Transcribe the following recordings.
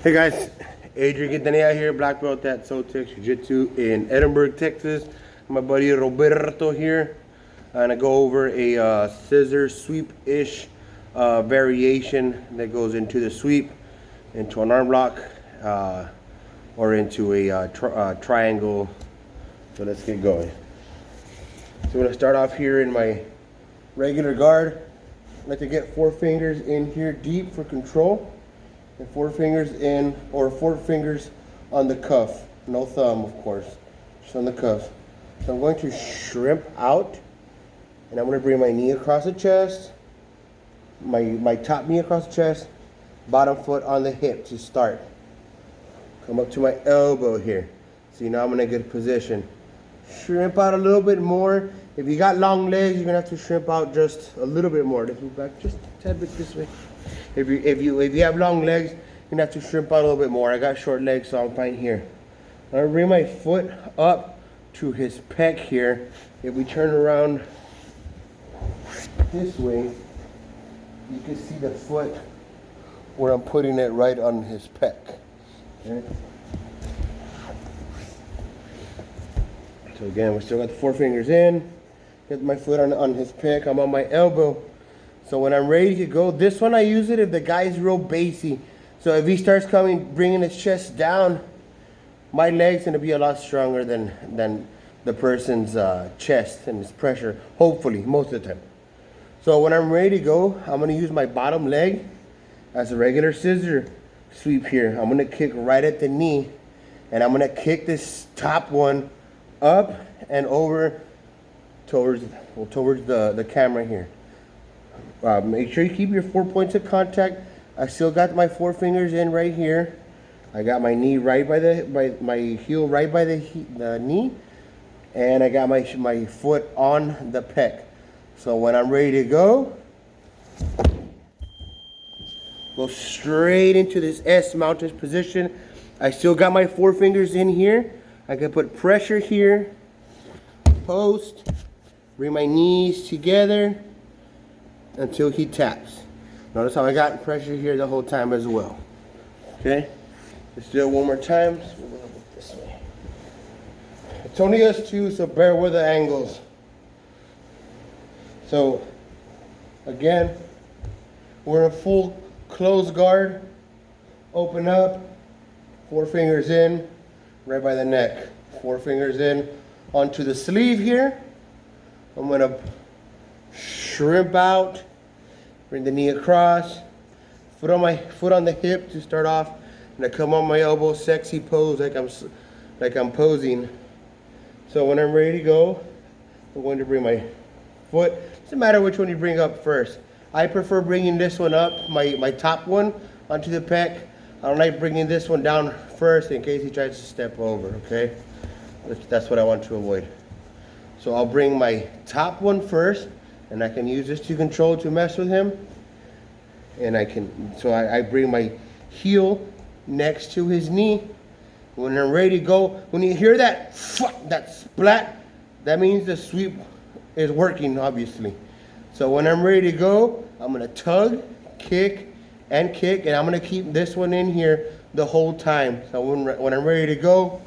Hey guys, Adrian Quintanilla here, black belt at Sotex Jiu-Jitsu in Edinburgh, Texas. My buddy Roberto here. I'm gonna go over a scissor sweep-ish variation that goes into the sweep, into an arm lock, or into a triangle. So let's get going. So I'm gonna start off here in my regular guard. I like to get 4 fingers in here deep for control. And 4 fingers in, or 4 fingers on the cuff. No thumb, of course, just on the cuff. So I'm going to shrimp out, and I'm going to bring my knee across the chest, my top knee across the chest, bottom foot on the hip to start. Come up to my elbow here. See, now I'm in a good position. Shrimp out a little bit more. If you got long legs, you're going to have to shrimp out just a little bit more. Let's move back just a tad bit this way. If you have long legs, you're gonna have to shrimp out a little bit more. I got short legs, so I'm fine here. I'm gonna bring my foot up to his pec here. If we turn around this way, you can see the foot where I'm putting it right on his pec. Okay. So again, we still got the 4 fingers in. Get my foot on his pec. I'm on my elbow. So when I'm ready to go, this one I use it if the guy's real bassy. So if he starts bringing his chest down, my leg's gonna be a lot stronger than the person's chest and his pressure, hopefully, most of the time. So when I'm ready to go, I'm gonna use my bottom leg as a regular scissor sweep here. I'm gonna kick right at the knee, and I'm gonna kick this top one up and over towards the camera here. Make sure you keep your 4 points of contact. I still got my 4 fingers in right here. I got my knee right by my heel right by the knee, and I got my foot on the pec. So when I'm ready to go straight into this S mounted position. I still got my 4 fingers in here. I can put pressure here, post, bring my knees together until he taps. Notice how I got pressure here the whole time as well. Okay, let's do it one more time. So we're gonna look this way. It's only us two, so bear with the angles. So again, we're in a full closed guard. Open up, 4 fingers in, right by the neck. 4 fingers in onto the sleeve here. I'm gonna shrimp out, bring the knee across, foot on the hip to start off, and I come on my elbow, sexy pose like I'm posing. So when I'm ready to go, I'm going to bring my foot. Doesn't matter which one you bring up first. I prefer bringing this one up, my top one, onto the pec. I don't like bringing this one down first in case he tries to step over. Okay, that's what I want to avoid. So I'll bring my top one first, and I can use this to control to mess with him. And I bring my heel next to his knee. When I'm ready to go, when you hear that splat, that means the sweep is working, obviously. So when I'm ready to go, I'm gonna tug, kick, and I'm gonna keep this one in here the whole time. So when I'm ready to go,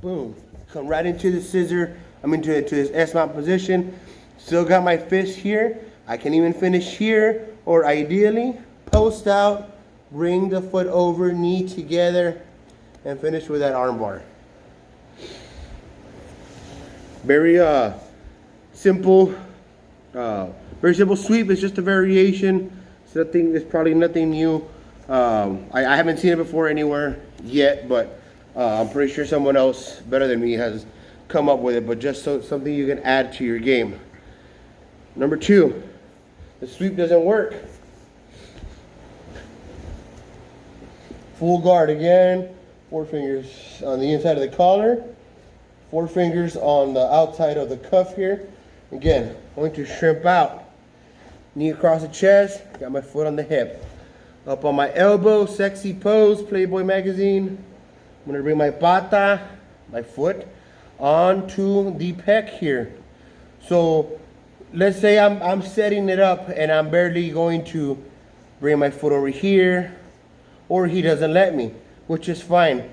boom, come right into the scissor. I'm into this S-mount position. Still got my fist here. I can even finish here, or ideally, post out, bring the foot over, knee together, and finish with that arm bar. Very simple sweep. It's just a variation. It's probably nothing new. I haven't seen it before anywhere yet, but I'm pretty sure someone else better than me has come up with it, but just something you can add to your game. Number 2, the sweep doesn't work. Full guard again, 4 fingers on the inside of the collar, 4 fingers on the outside of the cuff here. Again, I'm going to shrimp out, knee across the chest, got my foot on the hip. Up on my elbow, sexy pose, Playboy magazine. I'm going to bring my pata, my foot, onto the pec here. So let's say I'm setting it up and I'm barely going to bring my foot over here or he doesn't let me, which is fine.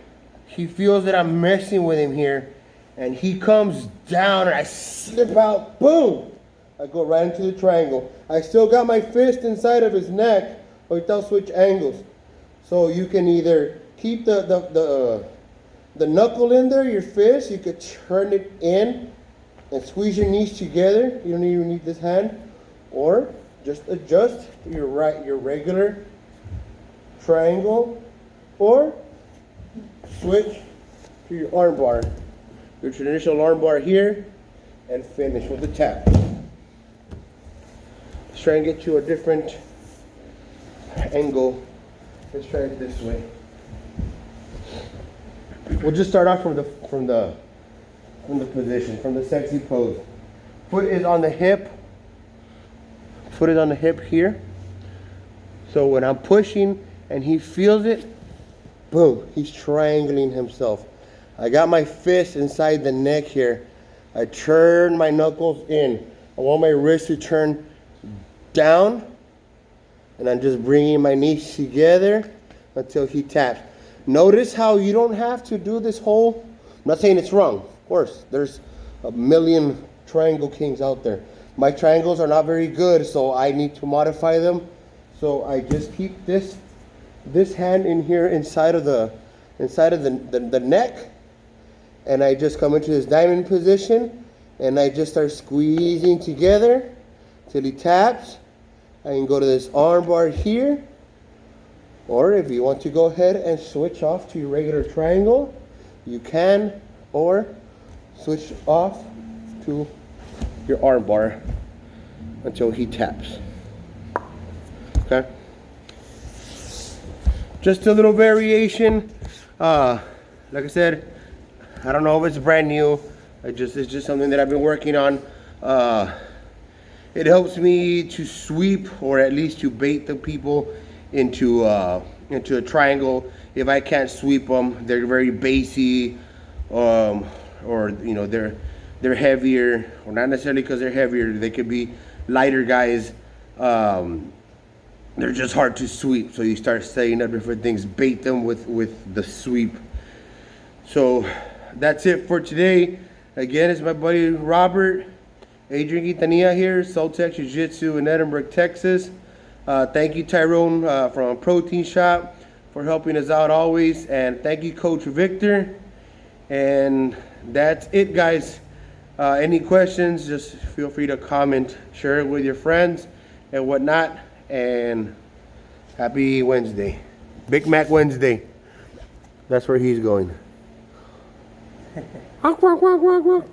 He feels that I'm messing with him here, and he comes down and I slip out, boom! I go right into the triangle. I still got my fist inside of his neck, but I'll switch angles. So you can either keep the knuckle in there, your fist, you could turn it in and squeeze your knees together. You don't even need this hand. Or just adjust your regular triangle, or switch to your arm bar, your traditional arm bar here, and finish with a tap. Let's try and get you a different angle. Let's try it this way. We'll just start off from the position, from the sexy pose. Foot is on the hip. Foot is on the hip here. So when I'm pushing and he feels it, boom, he's triangling himself. I got my fist inside the neck here. I turn my knuckles in. I want my wrist to turn down, and I'm just bringing my knees together until he taps. Notice how you don't have to do this whole, I'm not saying it's wrong, of course, there's a million triangle kings out there. My triangles are not very good, so I need to modify them. So I just keep this hand in here inside of the neck, and I just come into this diamond position, and I just start squeezing together till he taps. I can go to this arm bar here, or if you want to go ahead and switch off to your regular triangle, you can, or switch off to your arm bar until he taps. Okay? Just a little variation. Like I said, I don't know if it's brand new. It's just something that I've been working on. It helps me to sweep, or at least to bait the people into a triangle. If I can't sweep them, they're very bassy, or you know, they're heavier, or not necessarily because they're heavier. They could be lighter guys. They're just hard to sweep. So you start setting up different things, bait them with the sweep. So that's it for today. Again, it's my buddy Robert, Adrian Quintanilla here, Soltex Jiu-Jitsu in Edinburgh, Texas. Thank you, Tyrone from Protein Shop, for helping us out always. And thank you, Coach Victor. And that's it, guys. Any questions, just feel free to comment, share it with your friends and whatnot. And happy Wednesday. Big Mac Wednesday. That's where he's going. Walk, walk, walk, walk, walk.